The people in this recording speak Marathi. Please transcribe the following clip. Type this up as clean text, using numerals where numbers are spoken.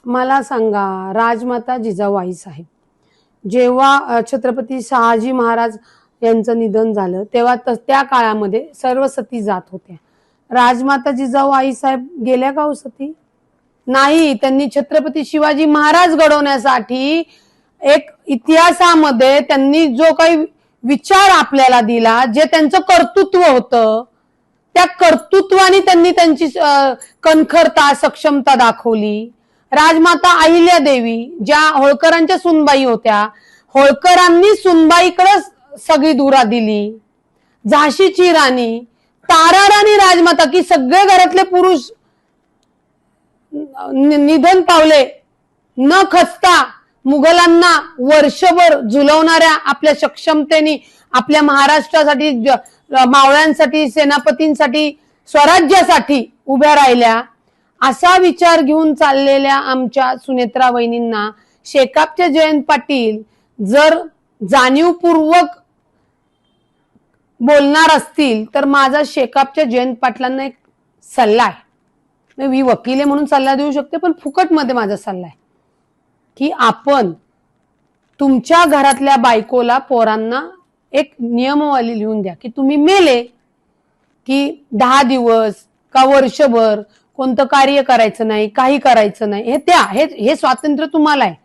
मला सांगा, राजमाता जिजाबाई साहेब जेव्हा छत्रपती शहाजी महाराज यांचं निधन झालं तेव्हा त्या काळामध्ये सर्व सती जात होत्या. राजमाता जिजाऊ साहेब गेल्या का हो सती? नाही. त्यांनी छत्रपती शिवाजी महाराज घडवण्यासाठी एक इतिहासामध्ये त्यांनी जो काही विचार आपल्याला दिला, जे त्यांचं कर्तृत्व होतं, त्या कर्तृत्वाने त्यांनी त्यांची कणखरता सक्षमता दाखवली. राजमाता अहिल्यादेवी ज्या होळकरांच्या सुनबाई होत्या, होळकरांनी सुनबाईकडे सगळी धुरा दिली. झाशीची राणी, ताराराणी राजमाता की सगळे घरातले पुरुष निधन पावले न खचता मुघलांना वर्षभर झुलवणाऱ्या आपल्या सक्षमतेने आपल्या महाराष्ट्रासाठी, मावळ्यांसाठी, सेनापतींसाठी, स्वराज्यासाठी उभ्या राहिल्या. असा विचार घेऊन चाललेल्या आमच्या सुनेत्रा वहिनींना शेकापचे जयंत पाटील जर जाणीवपूर्वक बोलणार असतील तर माझा शेकापच्या जयंत पाटलांना एक सल्ला आहे. मी वकील आहे म्हणून सल्ला देऊ शकते, पण फुकटमध्ये माझा सल्ला आहे की आपण तुमच्या घरातल्या बायकोला, पोरांना एक नियमावली लिहून द्या की तुम्ही मेले की 10 दिवस का वर्षभर कोणतं कार्य करायचं नाही, काही करायचं नाही. हे स्वातंत्र्य तुम्हाला आहे.